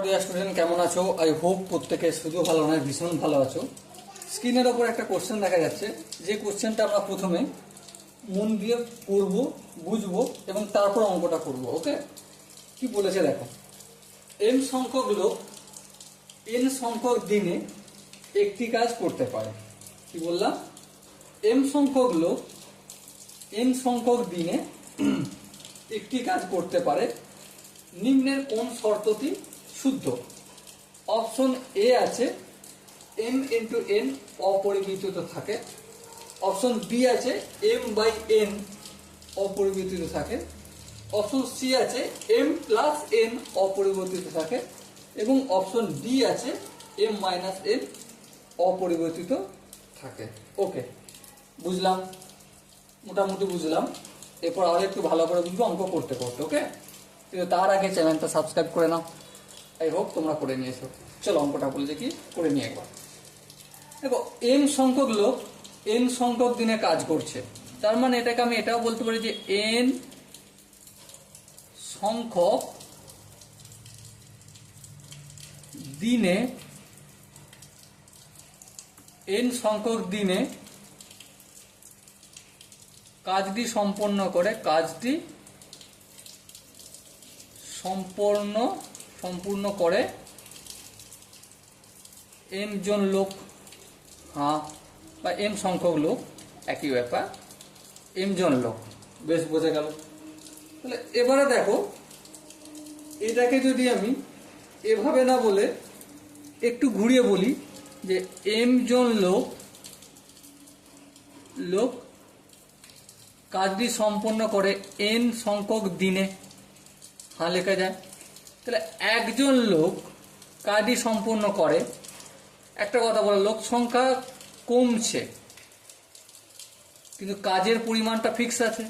Dear student, কেমন আছো? I hope প্রত্যেকে শুধু ভালো নয়, ভীষণ ভালো আছো। স্ক্রিনের ওপর একটা কোশ্চেন দেখা যাচ্ছে, যে কোশ্চেনটা আমরা প্রথমে মন দিয়ে পড়বো, বুঝবো এবং তারপর অঙ্কটা করবো। ওকে, কি বলেছে দেখো। এন সংখ্যক লোক এন সংখ্যক দিনে একটি কাজ করতে পারে। কি বললাম? এম সংখ্যক লোক এন সংখ্যক দিনে একটি কাজ করতে পারে। নিম্নের কোন শর্তটি শুদ্ধ? অপশন এ আছে এম ইন্টু এন অপরিবর্তিত থাকে। অপশন বি আছে এম বাই এন অপরিবর্তিত থাকে। অপশন সি আছে এম প্লাস এন অপরিবর্তিত থাকে এবং অপশন ডি আছে এম মাইনাস এন অপরিবর্তিত থাকে। ওকে, বুঝলাম, মোটামুটি বুঝলাম। এরপর আরো একটু ভালো করে বুঝবো অঙ্ক করতে করতে। ওকে, কিন্তু তার আগে চ্যানেলটা সাবস্ক্রাইব করে নাও। আই হোপ তোমরা করে নিয়েছো। চলো অঙ্কটা বলছে কি করে নিয়ে একবার দেখো। এন সংখ্যক লোক এন সংখ্যক দিনে কাজ করছে, তার মানে এটাকে আমি এটাও বলতে পারি যে এন সংখ্যক দিনে কাজটি সম্পন্ন করে এম জন লোক, বা এম সংখ্যক লোক, একই ব্যাপার, এম জন লোক। বেশ বোঝা গেল। তাহলে এবারে দেখো, এটাকে যদি আমি এভাবে না বলে একটু ঘুরিয়ে বলি যে এম জন লোক কাজটি সম্পন্ন করে এন সংখ্যক দিনে, লেখা যায়। তাহলে একজন লোক কাজটি সম্পন্ন করে, একটা কথা বলো, লোক সংখ্যা কমছে কিন্তু কাজের পরিমাণটা ফিক্স আছে।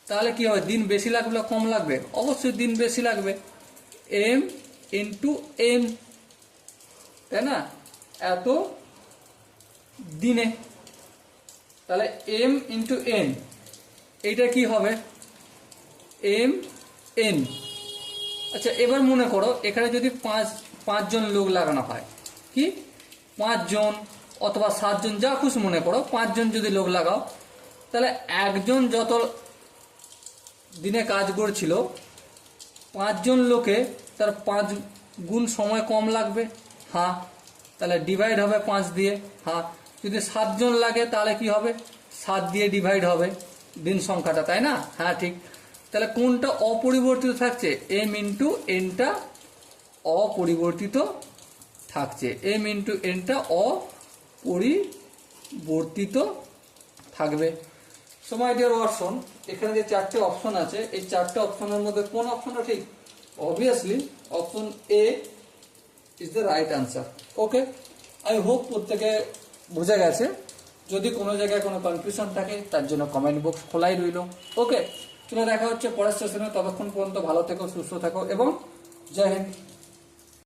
তাহলে কি হবে? দিন বেশি লাগবে কম লাগবে? অবশ্যই দিন বেশি লাগবে। এম ইন্টু এন, তাই না? এত দিনে। তাহলে এম ইন্টু এন, এইটা কি হবে? M N. আচ্ছা, এবার মনে করো এখানে যদি পাঁচজন লোক লাগানো হয়, কি 5 জন অথবা 7 জন, যা খুশি মনে করো, 5 জন যদি লোক লাগাও, তাহলে একজন যত দিনে কাজ করছিল, 5 জন লোকে তার 5 গুণ সময় কম লাগবে। তাহলে ডিভাইড হবে 5 দিয়ে। যদি 7 জন লাগে তাহলে কি হবে? 7 দিয়ে ডিভাইড হবে দিন সংখ্যাটা, তাই না? ঠিক। তাহলে কোনটা অপরিবর্তিত থাকছে? এম ইন্টু এনটা অপরিবর্তিত থাকছে। এম ইন্টু এনটা অপরিবর্তিত থাকবে। সময় ডিয়ার অপশন, এখানে যে 4টে অপশন আছে, এই 4টে অপশনের মধ্যে কোন অপশনটা ঠিক? Obviously option A is the right answer. Okay, I hope প্রত্যেকে বুঝে গেছে। যদি কোনো জায়গায় কোনো কনফিউশন থাকে তার জন্য কমেন্ট বক্স খোলাই রইল। ওকে, চলো দেখা হচ্ছে পরের সেশনে। ততক্ষণ পর্যন্ত ভালো থেকো, সুস্থ থাকো এবং জয় হিন্দ।